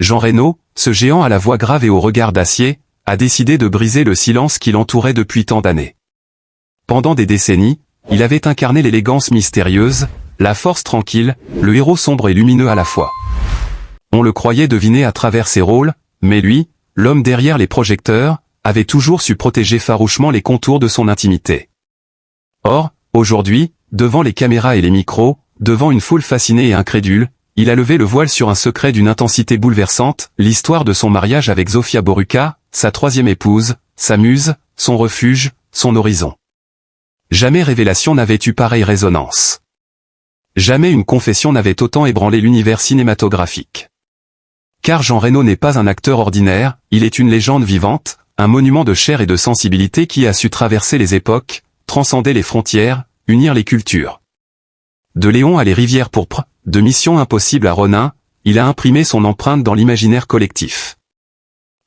Jean Reno, ce géant à la voix grave et au regard d'acier, a décidé de briser le silence qui l'entourait depuis tant d'années. Pendant des décennies, il avait incarné l'élégance mystérieuse, la force tranquille, le héros sombre et lumineux à la fois. On le croyait deviner à travers ses rôles, mais lui, l'homme derrière les projecteurs, avait toujours su protéger farouchement les contours de son intimité. Or, aujourd'hui, devant les caméras et les micros, devant une foule fascinée et incrédule, il a levé le voile sur un secret d'une intensité bouleversante, l'histoire de son mariage avec Zofia Boruca, sa troisième épouse, sa muse, son refuge, son horizon. Jamais révélation n'avait eu pareille résonance. Jamais une confession n'avait autant ébranlé l'univers cinématographique. Car Jean Reno n'est pas un acteur ordinaire, il est une légende vivante, un monument de chair et de sensibilité qui a su traverser les époques, transcender les frontières, unir les cultures. De Léon à les rivières pourpres, de Mission Impossible à Ronin, il a imprimé son empreinte dans l'imaginaire collectif.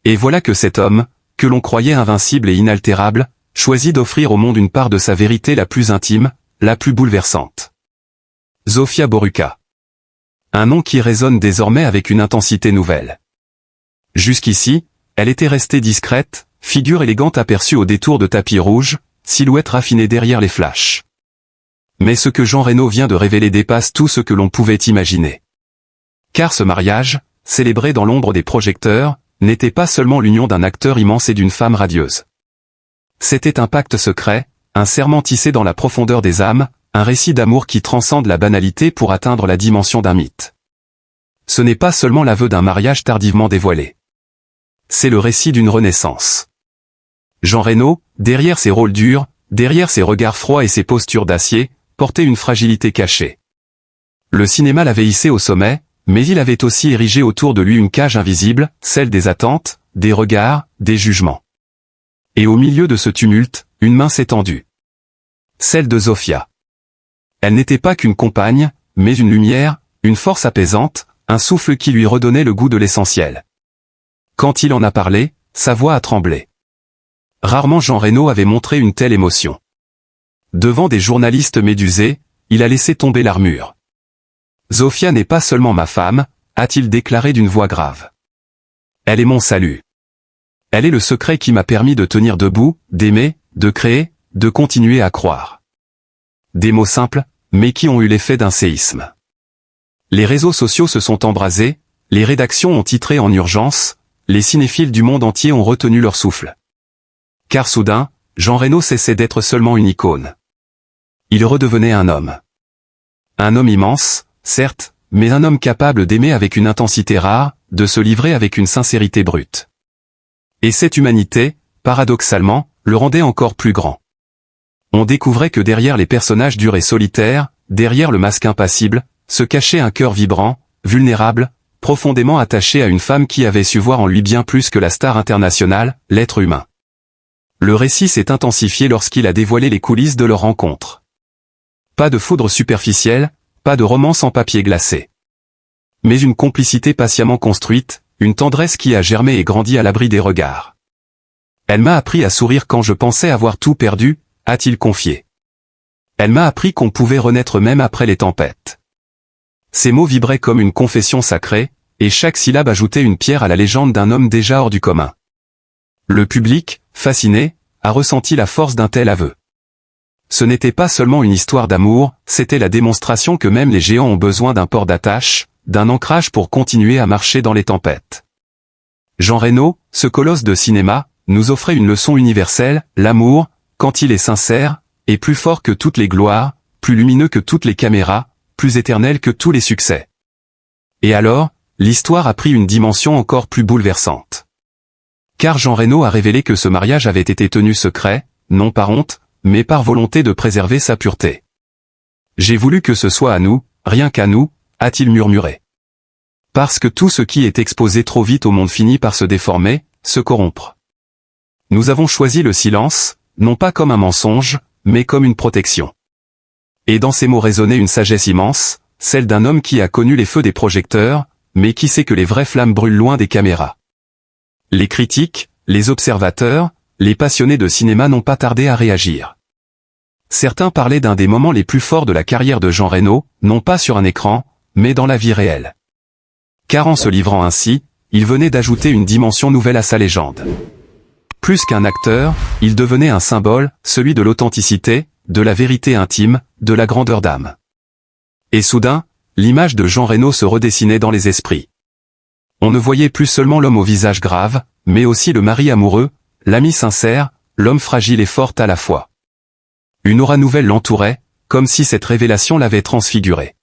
Et voilà que cet homme, que l'on croyait invincible et inaltérable, choisit d'offrir au monde une part de sa vérité la plus intime, la plus bouleversante. Zofia Boruca. Un nom qui résonne désormais avec une intensité nouvelle. Jusqu'ici, elle était restée discrète, figure élégante aperçue au détour de tapis rouge, silhouette raffinée derrière les flashs. Mais ce que Jean Reno vient de révéler dépasse tout ce que l'on pouvait imaginer. Car ce mariage, célébré dans l'ombre des projecteurs, n'était pas seulement l'union d'un acteur immense et d'une femme radieuse. C'était un pacte secret, un serment tissé dans la profondeur des âmes, un récit d'amour qui transcende la banalité pour atteindre la dimension d'un mythe. Ce n'est pas seulement l'aveu d'un mariage tardivement dévoilé. C'est le récit d'une renaissance. Jean Reno, derrière ses rôles durs, derrière ses regards froids et ses postures d'acier, portait une fragilité cachée. Le cinéma l'avait hissé au sommet, mais il avait aussi érigé autour de lui une cage invisible, celle des attentes, des regards, des jugements. Et au milieu de ce tumulte, une main s'est tendue. Celle de Zofia. Elle n'était pas qu'une compagne, mais une lumière, une force apaisante, un souffle qui lui redonnait le goût de l'essentiel. Quand il en a parlé, sa voix a tremblé. Rarement Jean Reno avait montré une telle émotion. Devant des journalistes médusés, il a laissé tomber l'armure. Zofia n'est pas seulement ma femme, a-t-il déclaré d'une voix grave. Elle est mon salut. Elle est le secret qui m'a permis de tenir debout, d'aimer, de créer, de continuer à croire. Des mots simples, mais qui ont eu l'effet d'un séisme. Les réseaux sociaux se sont embrasés, les rédactions ont titré en urgence, les cinéphiles du monde entier ont retenu leur souffle. Car soudain, Jean Reno cessait d'être seulement une icône. Il redevenait un homme. Un homme immense, certes, mais un homme capable d'aimer avec une intensité rare, de se livrer avec une sincérité brute. Et cette humanité, paradoxalement, le rendait encore plus grand. On découvrait que derrière les personnages durs et solitaires, derrière le masque impassible, se cachait un cœur vibrant, vulnérable, profondément attaché à une femme qui avait su voir en lui bien plus que la star internationale, l'être humain. Le récit s'est intensifié lorsqu'il a dévoilé les coulisses de leur rencontre. Pas de foudre superficielle, pas de romance en papier glacé. Mais une complicité patiemment construite, une tendresse qui a germé et grandi à l'abri des regards. Elle m'a appris à sourire quand je pensais avoir tout perdu, a-t-il confié. Elle m'a appris qu'on pouvait renaître même après les tempêtes. Ces mots vibraient comme une confession sacrée, et chaque syllabe ajoutait une pierre à la légende d'un homme déjà hors du commun. Le public, fasciné, a ressenti la force d'un tel aveu. Ce n'était pas seulement une histoire d'amour, c'était la démonstration que même les géants ont besoin d'un port d'attache, d'un ancrage pour continuer à marcher dans les tempêtes. Jean Reno, ce colosse de cinéma, nous offrait une leçon universelle, l'amour, quand il est sincère, est plus fort que toutes les gloires, plus lumineux que toutes les caméras, plus éternel que tous les succès. Et alors, l'histoire a pris une dimension encore plus bouleversante. Car Jean Reno a révélé que ce mariage avait été tenu secret, non par honte, mais par volonté de préserver sa pureté. J'ai voulu que ce soit à nous, rien qu'à nous, a-t-il murmuré. Parce que tout ce qui est exposé trop vite au monde finit par se déformer, se corrompre. Nous avons choisi le silence, non pas comme un mensonge, mais comme une protection. Et dans ces mots résonnait une sagesse immense, celle d'un homme qui a connu les feux des projecteurs, mais qui sait que les vraies flammes brûlent loin des caméras. Les critiques, les observateurs, les passionnés de cinéma n'ont pas tardé à réagir. Certains parlaient d'un des moments les plus forts de la carrière de Jean Reno, non pas sur un écran, mais dans la vie réelle. Car en se livrant ainsi, il venait d'ajouter une dimension nouvelle à sa légende. Plus qu'un acteur, il devenait un symbole, celui de l'authenticité, de la vérité intime, de la grandeur d'âme. Et soudain, l'image de Jean Reno se redessinait dans les esprits. On ne voyait plus seulement l'homme au visage grave, mais aussi le mari amoureux, l'ami sincère, l'homme fragile et fort à la fois. Une aura nouvelle l'entourait, comme si cette révélation l'avait transfiguré.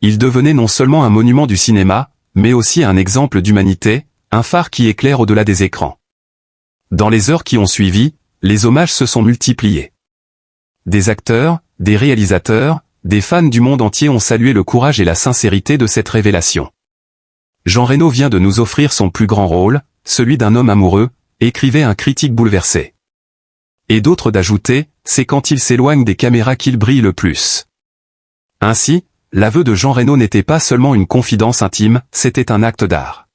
Il devenait non seulement un monument du cinéma, mais aussi un exemple d'humanité, un phare qui éclaire au-delà des écrans. Dans les heures qui ont suivi, les hommages se sont multipliés. Des acteurs, des réalisateurs, des fans du monde entier ont salué le courage et la sincérité de cette révélation. Jean Reno vient de nous offrir son plus grand rôle, celui d'un homme amoureux, écrivait un critique bouleversé. Et d'autres d'ajouter, c'est quand il s'éloigne des caméras qu'il brille le plus. Ainsi, l'aveu de Jean Reno n'était pas seulement une confidence intime, c'était un acte d'art.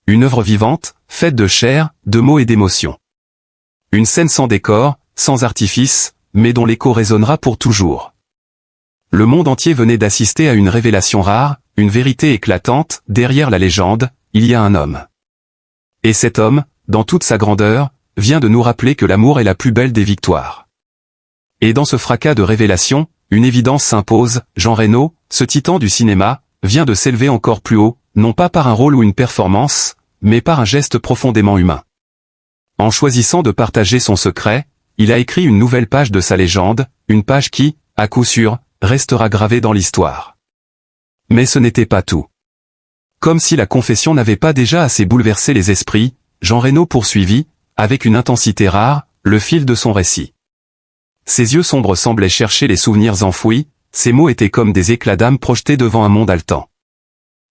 Une œuvre vivante, faite de chair, de mots et d'émotions. Une scène sans décor, sans artifice, mais dont l'écho résonnera pour toujours. Le monde entier venait d'assister à une révélation rare, une vérité éclatante, derrière la légende, il y a un homme. Et cet homme, dans toute sa grandeur, vient de nous rappeler que l'amour est la plus belle des victoires. Et dans ce fracas de révélation, une évidence s'impose, Jean Reno, ce titan du cinéma, vient de s'élever encore plus haut, non pas par un rôle ou une performance, mais par un geste profondément humain. En choisissant de partager son secret, il a écrit une nouvelle page de sa légende, une page qui, à coup sûr, restera gravée dans l'histoire. Mais ce n'était pas tout. Comme si la confession n'avait pas déjà assez bouleversé les esprits, Jean Reno poursuivit, avec une intensité rare, le fil de son récit. Ses yeux sombres semblaient chercher les souvenirs enfouis, ses mots étaient comme des éclats d'âme projetés devant un monde haletant.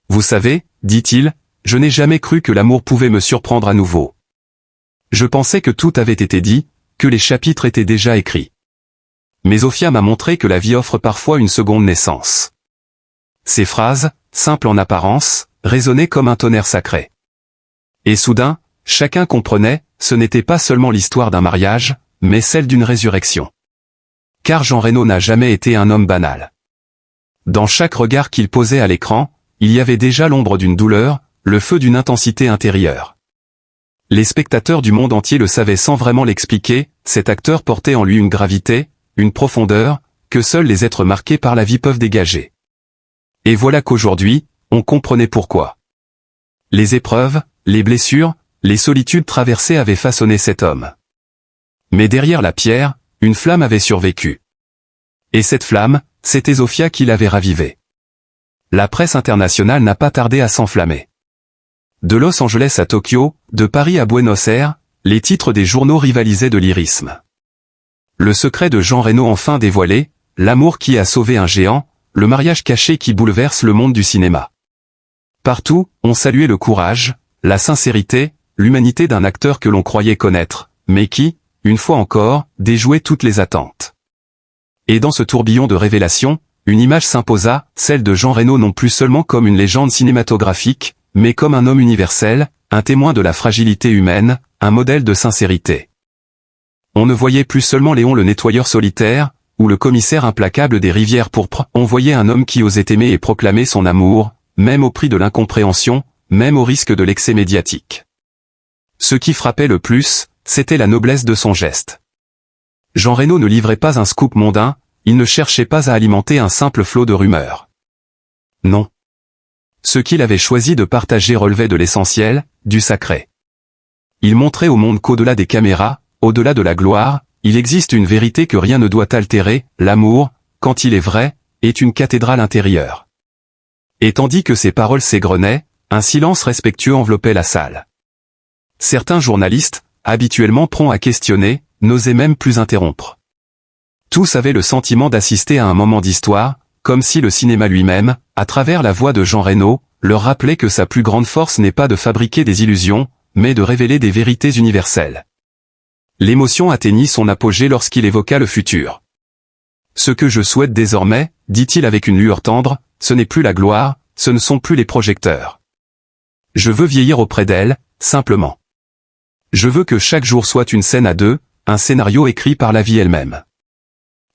Vous savez, dit-il, je n'ai jamais cru que l'amour pouvait me surprendre à nouveau. Je pensais que tout avait été dit, que les chapitres étaient déjà écrits. Mais Ophia m'a montré que la vie offre parfois une seconde naissance. Ces phrases, simples en apparence, résonnaient comme un tonnerre sacré. Et soudain, chacun comprenait, ce n'était pas seulement l'histoire d'un mariage, mais celle d'une résurrection. Car Jean Reno n'a jamais été un homme banal. Dans chaque regard qu'il posait à l'écran, il y avait déjà l'ombre d'une douleur, le feu d'une intensité intérieure. Les spectateurs du monde entier le savaient sans vraiment l'expliquer, cet acteur portait en lui une gravité, une profondeur, que seuls les êtres marqués par la vie peuvent dégager. Et voilà qu'aujourd'hui, on comprenait pourquoi. Les épreuves, les blessures, les solitudes traversées avaient façonné cet homme. Mais derrière la pierre, une flamme avait survécu. Et cette flamme, c'était Ophia qui l'avait ravivée. La presse internationale n'a pas tardé à s'enflammer. De Los Angeles à Tokyo, de Paris à Buenos Aires, les titres des journaux rivalisaient de lyrisme. Le secret de Jean Reno enfin dévoilé, l'amour qui a sauvé un géant, le mariage caché qui bouleverse le monde du cinéma. Partout, on saluait le courage, la sincérité, l'humanité d'un acteur que l'on croyait connaître, mais qui, une fois encore, déjouait toutes les attentes. Et dans ce tourbillon de révélations, une image s'imposa, celle de Jean Reno non plus seulement comme une légende cinématographique, mais comme un homme universel, un témoin de la fragilité humaine, un modèle de sincérité. On ne voyait plus seulement Léon le nettoyeur solitaire, ou le commissaire implacable des rivières pourpres, on voyait un homme qui osait aimer et proclamer son amour, même au prix de l'incompréhension, même au risque de l'excès médiatique. Ce qui frappait le plus, c'était la noblesse de son geste. Jean Reno ne livrait pas un scoop mondain, il ne cherchait pas à alimenter un simple flot de rumeurs. Non. Ce qu'il avait choisi de partager relevait de l'essentiel, du sacré. Il montrait au monde qu'au-delà des caméras, au-delà de la gloire, il existe une vérité que rien ne doit altérer, l'amour, quand il est vrai, est une cathédrale intérieure. Et tandis que ses paroles s'égrenaient, un silence respectueux enveloppait la salle. Certains journalistes, habituellement prompts à questionner, n'osaient même plus interrompre. Tous avaient le sentiment d'assister à un moment d'histoire, comme si le cinéma lui-même, à travers la voix de Jean Reno, leur rappelait que sa plus grande force n'est pas de fabriquer des illusions, mais de révéler des vérités universelles. L'émotion atteignit son apogée lorsqu'il évoqua le futur. Ce que je souhaite désormais, dit-il avec une lueur tendre, ce n'est plus la gloire, ce ne sont plus les projecteurs. Je veux vieillir auprès d'elle, simplement. Je veux que chaque jour soit une scène à deux, un scénario écrit par la vie elle-même.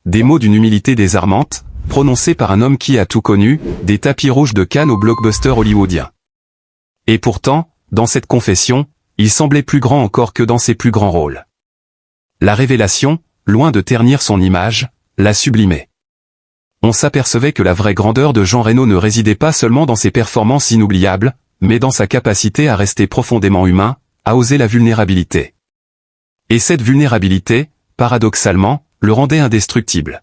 Des mots d'une humilité désarmante, prononcés par un homme qui a tout connu, des tapis rouges de Cannes au blockbuster hollywoodien. Et pourtant, dans cette confession, il semblait plus grand encore que dans ses plus grands rôles. La révélation, loin de ternir son image, la sublimait. On s'apercevait que la vraie grandeur de Jean Reno ne résidait pas seulement dans ses performances inoubliables, mais dans sa capacité à rester profondément humain, à oser la vulnérabilité. Et cette vulnérabilité, paradoxalement, le rendait indestructible.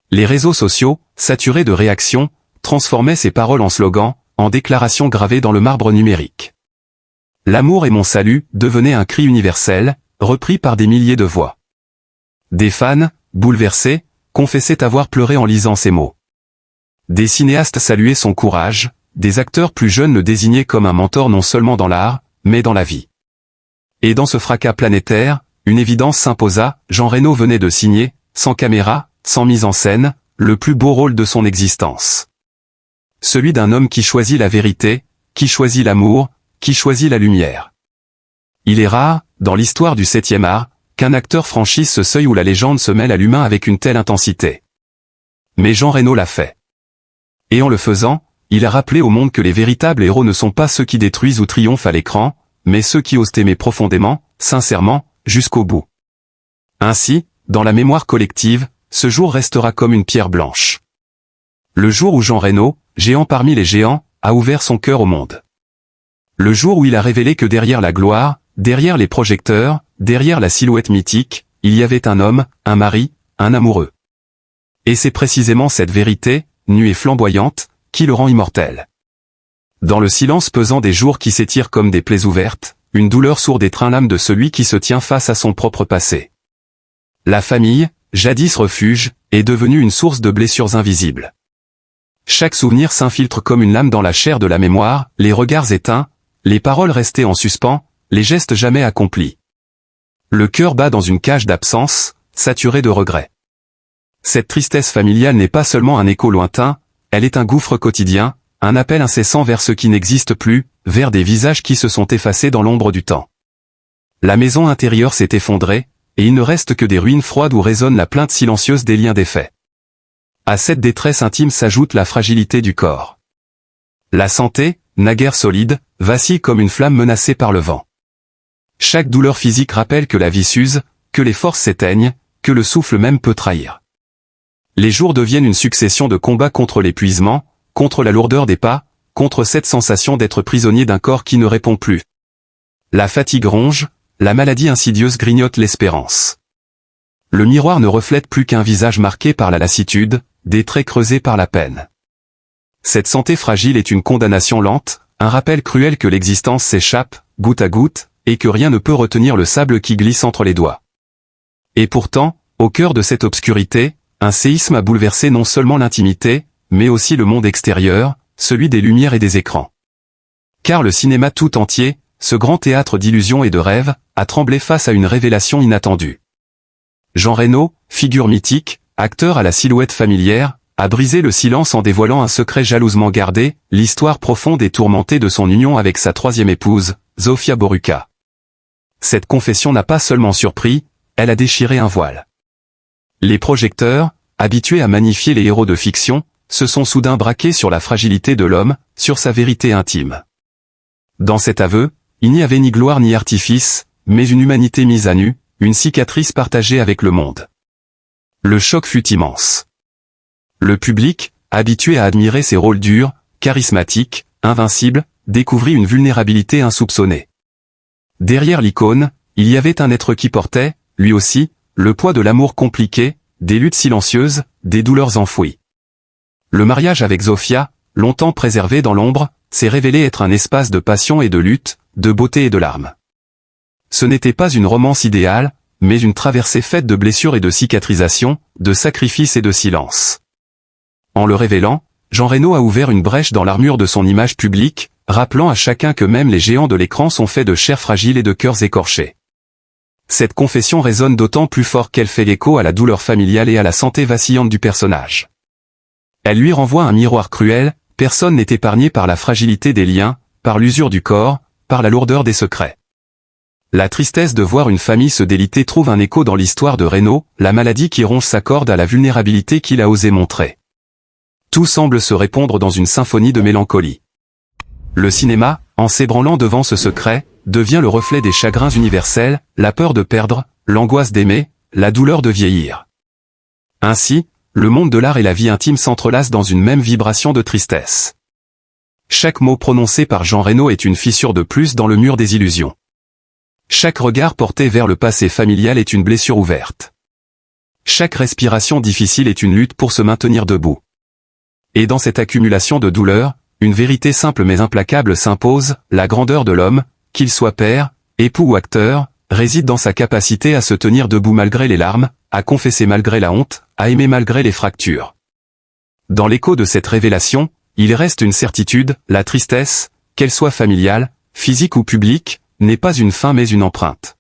Les réseaux sociaux, saturés de réactions, transformaient ses paroles en slogans, en déclarations gravées dans le marbre numérique. L'amour est mon salut devenait un cri universel, repris par des milliers de voix. Des fans, bouleversés, confessaient avoir pleuré en lisant ces mots. Des cinéastes saluaient son courage, des acteurs plus jeunes le désignaient comme un mentor non seulement dans l'art, mais dans la vie. Et dans ce fracas planétaire, une évidence s'imposa, Jean Reno venait de signer, sans caméra, sans mise en scène, le plus beau rôle de son existence. Celui d'un homme qui choisit la vérité, qui choisit l'amour, qui choisit la lumière. Il est rare, dans l'histoire du 7e art, qu'un acteur franchisse ce seuil où la légende se mêle à l'humain avec une telle intensité. Mais Jean Reno l'a fait. Et en le faisant, il a rappelé au monde que les véritables héros ne sont pas ceux qui détruisent ou triomphent à l'écran, mais ceux qui osent aimer profondément, sincèrement, jusqu'au bout. Ainsi, dans la mémoire collective, ce jour restera comme une pierre blanche. Le jour où Jean Reno, géant parmi les géants, a ouvert son cœur au monde. Le jour où il a révélé que derrière la gloire, derrière les projecteurs, derrière la silhouette mythique, il y avait un homme, un mari, un amoureux. Et c'est précisément cette vérité, nue et flamboyante, qui le rend immortel. Dans le silence pesant des jours qui s'étirent comme des plaies ouvertes, une douleur sourde étreint l'âme de celui qui se tient face à son propre passé. La famille, jadis refuge, est devenue une source de blessures invisibles. Chaque souvenir s'infiltre comme une lame dans la chair de la mémoire, les regards éteints, les paroles restées en suspens, les gestes jamais accomplis. Le cœur bat dans une cage d'absence, saturé de regrets. Cette tristesse familiale n'est pas seulement un écho lointain, elle est un gouffre quotidien, un appel incessant vers ce qui n'existe plus, vers des visages qui se sont effacés dans l'ombre du temps. La maison intérieure s'est effondrée, et il ne reste que des ruines froides où résonne la plainte silencieuse des liens défaits. À cette détresse intime s'ajoute la fragilité du corps. La santé, naguère solide, vacille comme une flamme menacée par le vent. Chaque douleur physique rappelle que la vie s'use, que les forces s'éteignent, que le souffle même peut trahir. Les jours deviennent une succession de combats contre l'épuisement, contre la lourdeur des pas, contre cette sensation d'être prisonnier d'un corps qui ne répond plus. La fatigue ronge, la maladie insidieuse grignote l'espérance. Le miroir ne reflète plus qu'un visage marqué par la lassitude, des traits creusés par la peine. Cette santé fragile est une condamnation lente, un rappel cruel que l'existence s'échappe, goutte à goutte, et que rien ne peut retenir le sable qui glisse entre les doigts. Et pourtant, au cœur de cette obscurité, un séisme a bouleversé non seulement l'intimité, mais aussi le monde extérieur, celui des lumières et des écrans. Car le cinéma tout entier, ce grand théâtre d'illusions et de rêves, a tremblé face à une révélation inattendue. Jean Reno, figure mythique, acteur à la silhouette familière, a brisé le silence en dévoilant un secret jalousement gardé, l'histoire profonde et tourmentée de son union avec sa troisième épouse, Zofia Boruca. Cette confession n'a pas seulement surpris, elle a déchiré un voile. Les projecteurs, habitués à magnifier les héros de fiction, se sont soudain braqués sur la fragilité de l'homme, sur sa vérité intime. Dans cet aveu, il n'y avait ni gloire ni artifice, mais une humanité mise à nu, une cicatrice partagée avec le monde. Le choc fut immense. Le public, habitué à admirer ses rôles durs, charismatiques, invincibles, découvrit une vulnérabilité insoupçonnée. Derrière l'icône, il y avait un être qui portait, lui aussi, le poids de l'amour compliqué, des luttes silencieuses, des douleurs enfouies. Le mariage avec Zofia, longtemps préservé dans l'ombre, s'est révélé être un espace de passion et de lutte, de beauté et de larmes. Ce n'était pas une romance idéale, mais une traversée faite de blessures et de cicatrisation, de sacrifices et de silence. En le révélant, Jean Reno a ouvert une brèche dans l'armure de son image publique, rappelant à chacun que même les géants de l'écran sont faits de chair fragile et de cœurs écorchés. Cette confession résonne d'autant plus fort qu'elle fait écho à la douleur familiale et à la santé vacillante du personnage. Elle lui renvoie un miroir cruel, personne n'est épargné par la fragilité des liens, par l'usure du corps, par la lourdeur des secrets. La tristesse de voir une famille se déliter trouve un écho dans l'histoire de Reno, la maladie qui ronge s'accorde à la vulnérabilité qu'il a osé montrer. Tout semble se répondre dans une symphonie de mélancolie. Le cinéma, en s'ébranlant devant ce secret, devient le reflet des chagrins universels, la peur de perdre, l'angoisse d'aimer, la douleur de vieillir. Ainsi, le monde de l'art et la vie intime s'entrelacent dans une même vibration de tristesse. Chaque mot prononcé par Jean Reno est une fissure de plus dans le mur des illusions. Chaque regard porté vers le passé familial est une blessure ouverte. Chaque respiration difficile est une lutte pour se maintenir debout. Et dans cette accumulation de douleurs, une vérité simple mais implacable s'impose, la grandeur de l'homme, qu'il soit père, époux ou acteur, réside dans sa capacité à se tenir debout malgré les larmes, à confesser malgré la honte, à aimer malgré les fractures. Dans l'écho de cette révélation, il reste une certitude, la tristesse, qu'elle soit familiale, physique ou publique, n'est pas une fin mais une empreinte.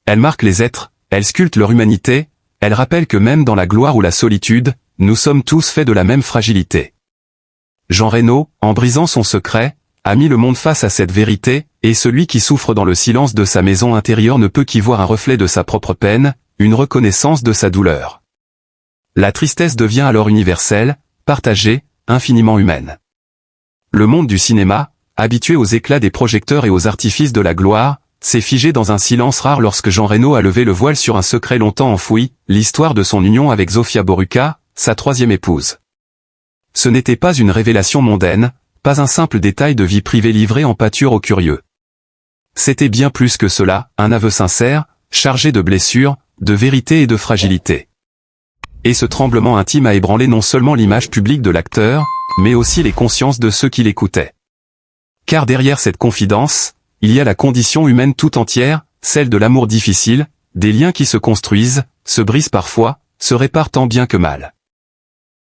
Elle marque les êtres, elle sculpte leur humanité, elle rappelle que même dans la gloire ou la solitude, nous sommes tous faits de la même fragilité. Jean Reno, en brisant son secret, a mis le monde face à cette vérité, et celui qui souffre dans le silence de sa maison intérieure ne peut qu'y voir un reflet de sa propre peine, une reconnaissance de sa douleur. La tristesse devient alors universelle, partagée, infiniment humaine. Le monde du cinéma, habitué aux éclats des projecteurs et aux artifices de la gloire, s'est figé dans un silence rare lorsque Jean Reno a levé le voile sur un secret longtemps enfoui, l'histoire de son union avec Zofia Boruca, sa troisième épouse. Ce n'était pas une révélation mondaine, pas un simple détail de vie privée livré en pâture aux curieux. C'était bien plus que cela, un aveu sincère, chargé de blessures, de vérité et de fragilité. Et ce tremblement intime a ébranlé non seulement l'image publique de l'acteur, mais aussi les consciences de ceux qui l'écoutaient. Car derrière cette confidence, il y a la condition humaine tout entière, celle de l'amour difficile, des liens qui se construisent, se brisent parfois, se réparent tant bien que mal.